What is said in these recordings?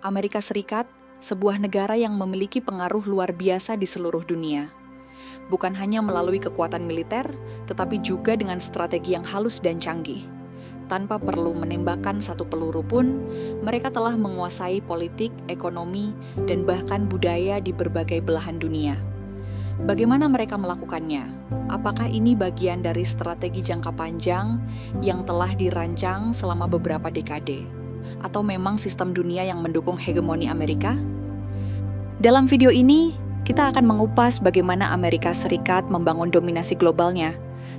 Amerika Serikat, sebuah negara yang memiliki pengaruh luar biasa di seluruh dunia. Bukan hanya melalui kekuatan militer, tetapi juga dengan strategi yang halus dan canggih. Tanpa perlu menembakkan satu peluru pun, mereka telah menguasai politik, ekonomi, dan bahkan budaya di berbagai belahan dunia. Bagaimana mereka melakukannya? Apakah ini bagian dari strategi jangka panjang yang telah dirancang selama beberapa dekade? Atau memang sistem dunia yang mendukung hegemoni Amerika? Dalam video ini, kita akan mengupas bagaimana Amerika Serikat membangun dominasi globalnya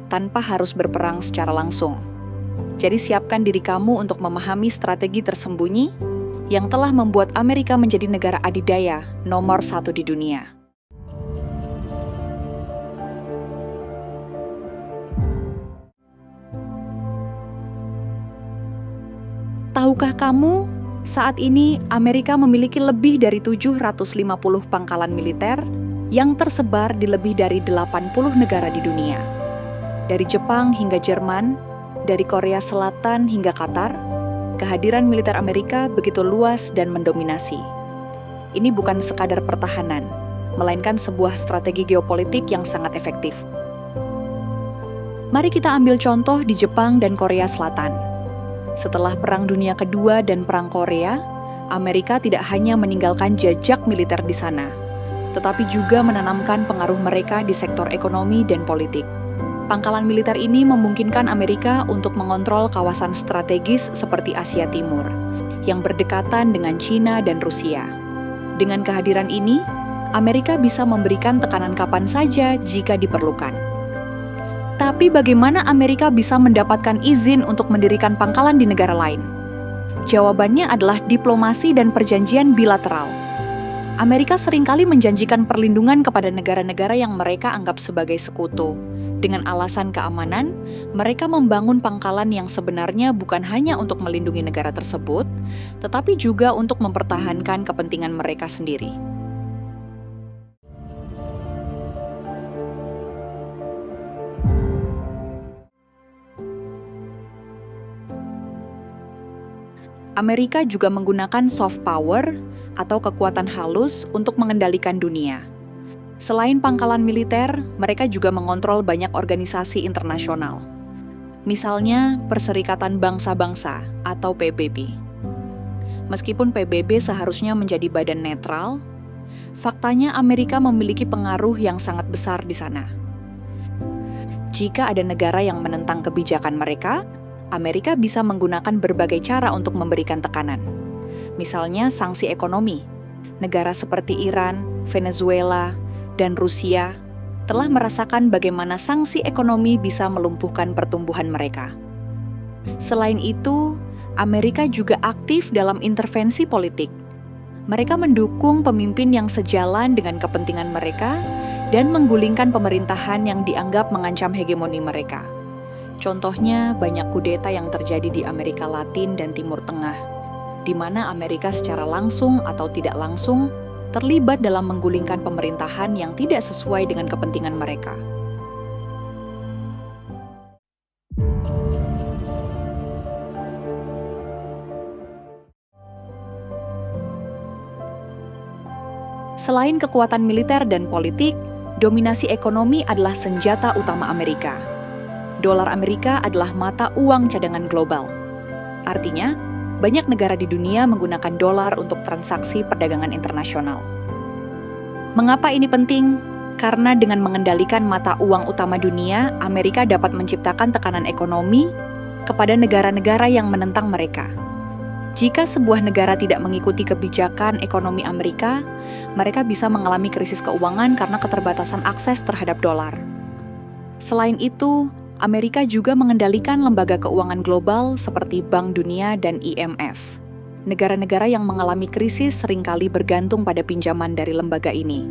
tanpa harus berperang secara langsung. Jadi siapkan diri kamu untuk memahami strategi tersembunyi yang telah membuat Amerika menjadi negara adidaya nomor 1 di dunia. Tahukah kamu, saat ini Amerika memiliki lebih dari 750 pangkalan militer yang tersebar di lebih dari 80 negara di dunia. Dari Jepang hingga Jerman, dari Korea Selatan hingga Qatar, kehadiran militer Amerika begitu luas dan mendominasi. Ini bukan sekadar pertahanan, melainkan sebuah strategi geopolitik yang sangat efektif. Mari kita ambil contoh di Jepang dan Korea Selatan. Setelah Perang Dunia Kedua dan Perang Korea, Amerika tidak hanya meninggalkan jejak militer di sana, tetapi juga menanamkan pengaruh mereka di sektor ekonomi dan politik. Pangkalan militer ini memungkinkan Amerika untuk mengontrol kawasan strategis seperti Asia Timur, yang berdekatan dengan China dan Rusia. Dengan kehadiran ini, Amerika bisa memberikan tekanan kapan saja jika diperlukan. Tapi bagaimana Amerika bisa mendapatkan izin untuk mendirikan pangkalan di negara lain? Jawabannya adalah diplomasi dan perjanjian bilateral. Amerika seringkali menjanjikan perlindungan kepada negara-negara yang mereka anggap sebagai sekutu. Dengan alasan keamanan, mereka membangun pangkalan yang sebenarnya bukan hanya untuk melindungi negara tersebut, tetapi juga untuk mempertahankan kepentingan mereka sendiri. Amerika juga menggunakan soft power atau kekuatan halus untuk mengendalikan dunia. Selain pangkalan militer, mereka juga mengontrol banyak organisasi internasional. Misalnya, Perserikatan Bangsa-Bangsa atau PBB. Meskipun PBB seharusnya menjadi badan netral, faktanya Amerika memiliki pengaruh yang sangat besar di sana. Jika ada negara yang menentang kebijakan mereka, Amerika bisa menggunakan berbagai cara untuk memberikan tekanan. Misalnya sanksi ekonomi. Negara seperti Iran, Venezuela, dan Rusia telah merasakan bagaimana sanksi ekonomi bisa melumpuhkan pertumbuhan mereka. Selain itu, Amerika juga aktif dalam intervensi politik. Mereka mendukung pemimpin yang sejalan dengan kepentingan mereka dan menggulingkan pemerintahan yang dianggap mengancam hegemoni mereka. Contohnya, banyak kudeta yang terjadi di Amerika Latin dan Timur Tengah, di mana Amerika secara langsung atau tidak langsung terlibat dalam menggulingkan pemerintahan yang tidak sesuai dengan kepentingan mereka. Selain kekuatan militer dan politik, dominasi ekonomi adalah senjata utama Amerika. Dolar Amerika adalah mata uang cadangan global. Artinya, banyak negara di dunia menggunakan dolar untuk transaksi perdagangan internasional. Mengapa ini penting? Karena dengan mengendalikan mata uang utama dunia, Amerika dapat menciptakan tekanan ekonomi kepada negara-negara yang menentang mereka. Jika sebuah negara tidak mengikuti kebijakan ekonomi Amerika, mereka bisa mengalami krisis keuangan karena keterbatasan akses terhadap dolar. Selain itu, Amerika juga mengendalikan lembaga keuangan global seperti Bank Dunia dan IMF. Negara-negara yang mengalami krisis seringkali bergantung pada pinjaman dari lembaga ini.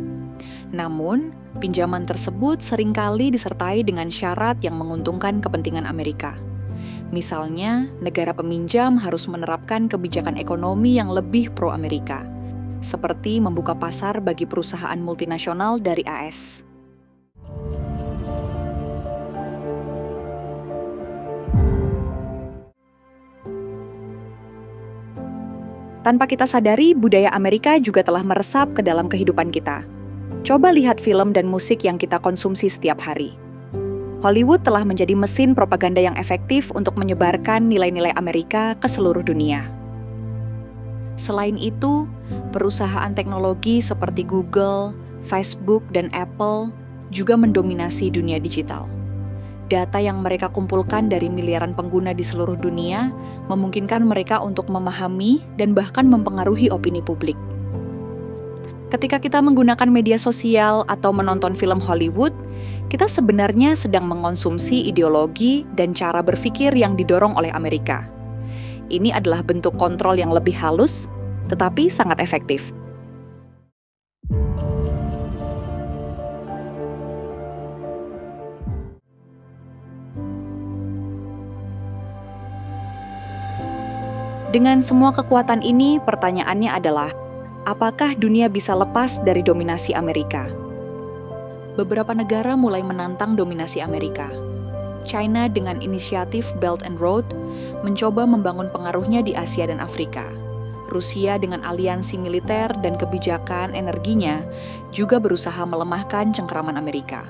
Namun, pinjaman tersebut seringkali disertai dengan syarat yang menguntungkan kepentingan Amerika. Misalnya, negara peminjam harus menerapkan kebijakan ekonomi yang lebih pro-Amerika, seperti membuka pasar bagi perusahaan multinasional dari AS. Tanpa kita sadari, budaya Amerika juga telah meresap ke dalam kehidupan kita. Coba lihat film dan musik yang kita konsumsi setiap hari. Hollywood telah menjadi mesin propaganda yang efektif untuk menyebarkan nilai-nilai Amerika ke seluruh dunia. Selain itu, perusahaan teknologi seperti Google, Facebook, dan Apple juga mendominasi dunia digital. Data yang mereka kumpulkan dari miliaran pengguna di seluruh dunia memungkinkan mereka untuk memahami dan bahkan mempengaruhi opini publik. Ketika kita menggunakan media sosial atau menonton film Hollywood, kita sebenarnya sedang mengonsumsi ideologi dan cara berpikir yang didorong oleh Amerika. Ini adalah bentuk kontrol yang lebih halus, tetapi sangat efektif. Dengan semua kekuatan ini, pertanyaannya adalah, apakah dunia bisa lepas dari dominasi Amerika? Beberapa negara mulai menantang dominasi Amerika. China dengan inisiatif Belt and Road mencoba membangun pengaruhnya di Asia dan Afrika. Rusia dengan aliansi militer dan kebijakan energinya juga berusaha melemahkan cengkeraman Amerika.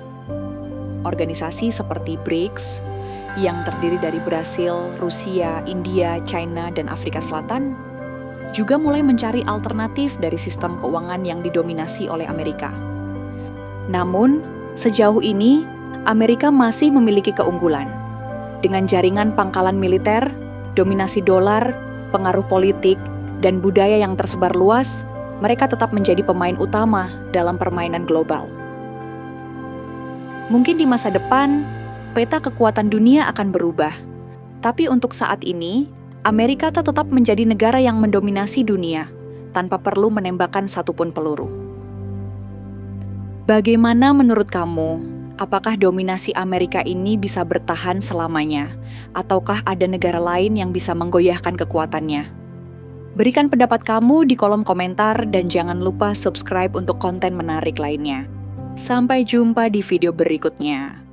Organisasi seperti BRICS yang terdiri dari Brasil, Rusia, India, China, dan Afrika Selatan, juga mulai mencari alternatif dari sistem keuangan yang didominasi oleh Amerika. Namun, sejauh ini, Amerika masih memiliki keunggulan. Dengan jaringan pangkalan militer, dominasi dolar, pengaruh politik, dan budaya yang tersebar luas, mereka tetap menjadi pemain utama dalam permainan global. Mungkin di masa depan, peta kekuatan dunia akan berubah. Tapi untuk saat ini, Amerika tetap menjadi negara yang mendominasi dunia, tanpa perlu menembakkan satupun peluru. Bagaimana menurut kamu? Apakah dominasi Amerika ini bisa bertahan selamanya? Ataukah ada negara lain yang bisa menggoyahkan kekuatannya? Berikan pendapat kamu di kolom komentar dan jangan lupa subscribe untuk konten menarik lainnya. Sampai jumpa di video berikutnya.